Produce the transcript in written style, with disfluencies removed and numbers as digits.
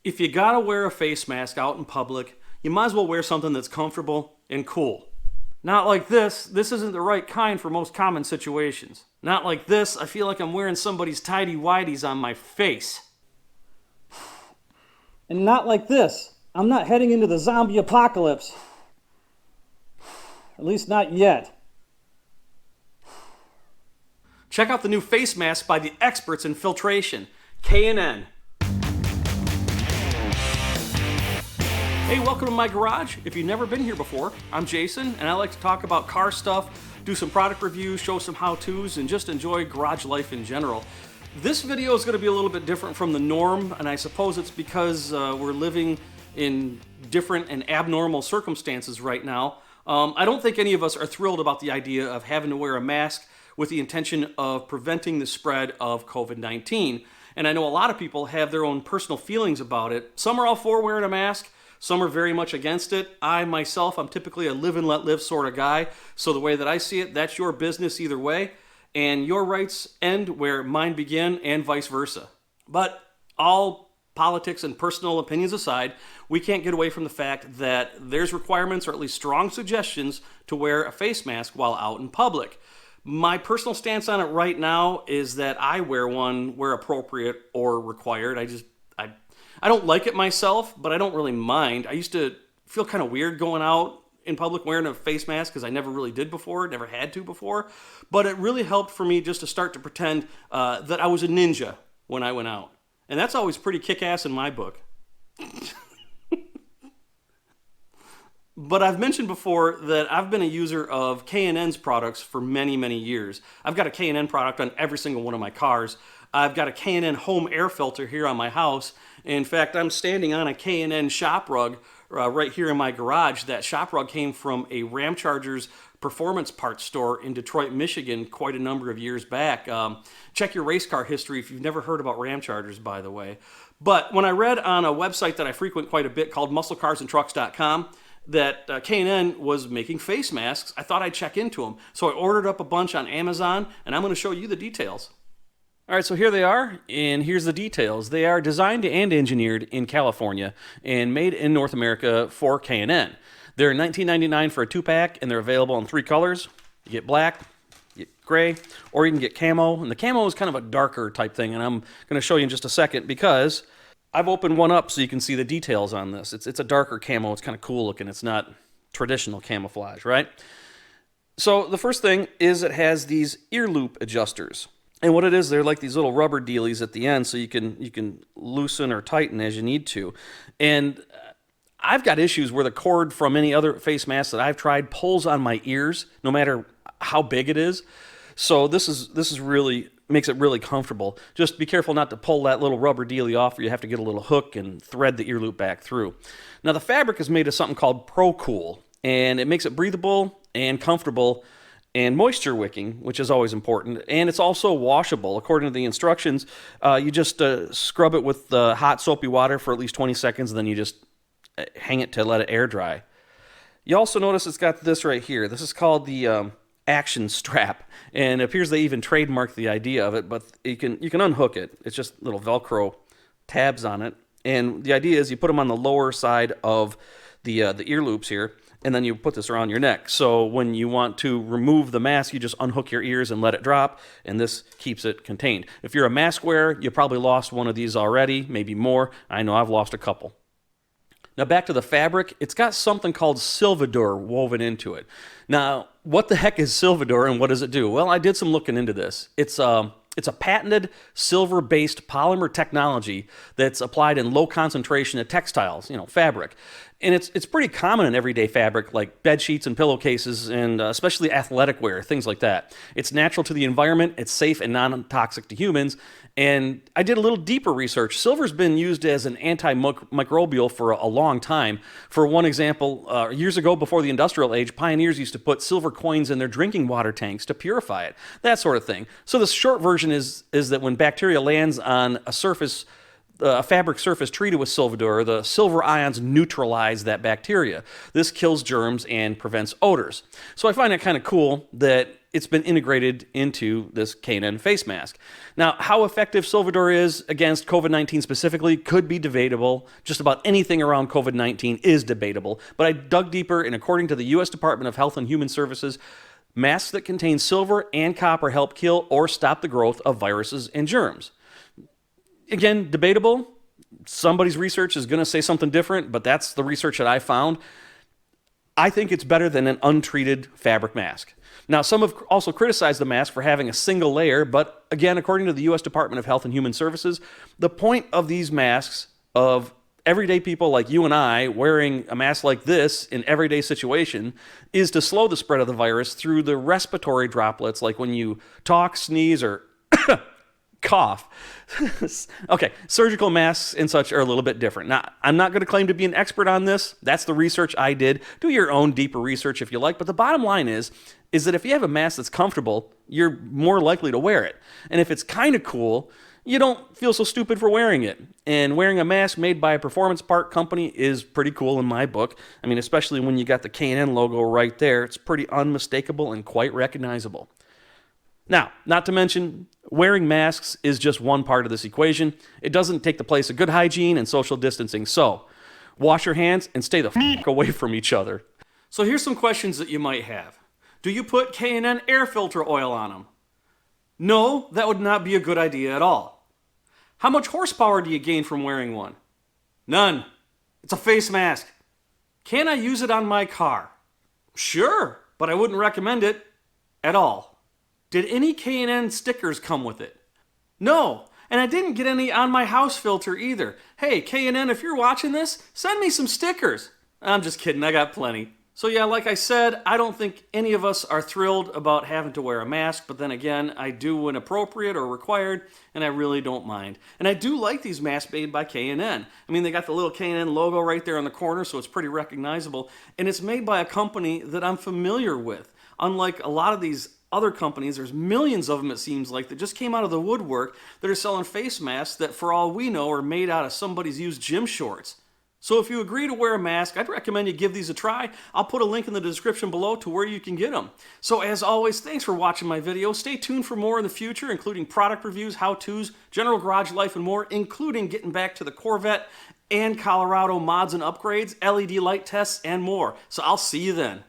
If you gotta wear a face mask out in public, you might as well wear something that's comfortable and cool. Not like this. This isn't the right kind for most common situations. Not like this. I feel like I'm wearing somebody's tighty-whities on my face. And not like this. I'm not heading into the zombie apocalypse. At least not yet. Check out the new face mask by the experts in filtration, K&N. Hey, welcome to my garage. If you've never been here before, I'm Jason, and I like to talk about car stuff, do some product reviews, show some how-tos, and just enjoy garage life in general. This video is going to be a little bit different from the norm, and I suppose it's because we're living in different and abnormal circumstances right now. I don't think any of us are thrilled about the idea of having to wear a mask with the intention of preventing the spread of COVID-19. And I know a lot of people have their own personal feelings about it. Some are all for wearing a mask. Some are very much against it. I, myself, I'm typically a live and let live sort of guy. So the way that I see it, that's your business either way. And your rights end where mine begin and vice versa. But all politics and personal opinions aside, we can't get away from the fact that there's requirements or at least strong suggestions to wear a face mask while out in public. My personal stance on it right now is that I wear one where appropriate or required. I don't like it myself, but I don't really mind. I used to feel kind of weird going out in public wearing a face mask because I never really did before, never had to before. But it really helped for me just to start to pretend that I was a ninja when I went out. And that's always pretty kick-ass in my book. But I've mentioned before that I've been a user of K&N's products for many, many years. I've got a K&N product on every single one of my cars. I've got a K&N home air filter here on my house. In fact, I'm standing on a K&N shop rug right here in my garage. That shop rug came from a Ram Chargers performance parts store in Detroit, Michigan, quite a number of years back. Check your race car history if you've never heard about Ram Chargers, by the way. But when I read on a website that I frequent quite a bit called musclecarsandtrucks.com, that K&N was making face masks, I thought I'd check into them. So I ordered up a bunch on Amazon, and I'm going to show you the details. All right, so here they are, and here's the details. They are designed and engineered in California and made in North America for K&N. They're $19.99 for a 2-pack, and they're available in 3 colors. You get black, you get gray, or you can get camo. And the camo is kind of a darker type thing, and I'm going to show you in just a second because I've opened one up so you can see the details on this. It's a darker camo. It's kind of cool looking. It's not traditional camouflage, right? So the first thing is it has these ear loop adjusters. And what it is, they're like these little rubber dealies at the end so you can loosen or tighten as you need to. And I've got issues where the cord from any other face mask that I've tried pulls on my ears, no matter how big it is. So this is really makes it really comfortable. Just be careful not to pull that little rubber dealie off, or you have to get a little hook and thread the ear loop back through. Now the fabric is made of something called Procool, and it makes it breathable and comfortable and moisture wicking, which is always important. And it's also washable. According to the instructions, you just scrub it with hot soapy water for at least 20 seconds, and then you just hang it to let it air dry. You also notice it's got this right here. This is called the action strap, and it appears they even trademarked the idea of it, but you can unhook it. It's just little Velcro tabs on it, and the idea is you put them on the lower side of the ear loops here, and then you put this around your neck. So when you want to remove the mask, you just unhook your ears and let it drop, and this keeps it contained. If you're a mask wearer, you probably lost one of these already, maybe more. I know I've lost a couple. Now back to the fabric, it's got something called Silvadur woven into it. Now, what the heck is Silvadur and what does it do? Well, I did some looking into this. It's a patented silver-based polymer technology that's applied in low concentration to textiles, fabric. And it's pretty common in everyday fabric like bed sheets and pillowcases and especially athletic wear, things like that. It's natural to the environment, it's safe and non-toxic to humans. And I did a little deeper research. Silver's been used as an antimicrobial for a long time. For one example, years ago before the industrial age, pioneers used to put silver coins in their drinking water tanks to purify it, that sort of thing. So the short version is that when bacteria lands on a surface, a fabric surface treated with Silvadur, the silver ions neutralize that bacteria. This kills germs and prevents odors. So I find it kind of cool that it's been integrated into this K&N Face Mask. Now, how effective Silvadur is against COVID-19 specifically could be debatable. Just about anything around COVID-19 is debatable. But I dug deeper, and according to the U.S. Department of Health and Human Services, masks that contain silver and copper help kill or stop the growth of viruses and germs. Again, debatable. Somebody's research is going to say something different, but that's the research that I found. I think it's better than an untreated fabric mask. Now, some have also criticized the mask for having a single layer, but again, according to the U.S. Department of Health and Human Services, the point of these masks, of everyday people like you and I wearing a mask like this in everyday situation, is to slow the spread of the virus through the respiratory droplets, like when you talk, sneeze, or cough. Okay, surgical masks and such are a little bit different. Now, I'm not going to claim to be an expert on this. That's the research I did. Do your own deeper research if you like, but the bottom line is that if you have a mask that's comfortable, you're more likely to wear it. And if it's kind of cool, you don't feel so stupid for wearing it. And wearing a mask made by a performance part company is pretty cool in my book. I mean, especially when you got the K&N logo right there. It's pretty unmistakable and quite recognizable. Now, not to mention, wearing masks is just one part of this equation. It doesn't take the place of good hygiene and social distancing. So, wash your hands and stay the f*** away from each other. So here's some questions that you might have. Do you put K&N air filter oil on them? No, that would not be a good idea at all. How much horsepower do you gain from wearing one? None. It's a face mask. Can I use it on my car? Sure, but I wouldn't recommend it at all. Did any K&N stickers come with it? No, and I didn't get any on my house filter either. Hey, K&N, if you're watching this, send me some stickers. I'm just kidding, I got plenty. So yeah, like I said, I don't think any of us are thrilled about having to wear a mask, but then again, I do when appropriate or required, and I really don't mind. And I do like these masks made by K&N. I mean, they got the little K&N logo right there on the corner, so it's pretty recognizable, and it's made by a company that I'm familiar with. Unlike a lot of these other companies, there's millions of them, it seems like, that just came out of the woodwork that are selling face masks that, for all we know, are made out of somebody's used gym shorts. So if you agree to wear a mask, I'd recommend you give these a try. I'll put a link in the description below to where you can get them. So as always, thanks for watching my video. Stay tuned for more in the future, including product reviews, how-tos, general garage life, and more, including getting back to the Corvette and Colorado mods and upgrades, LED light tests, and more. So I'll see you then.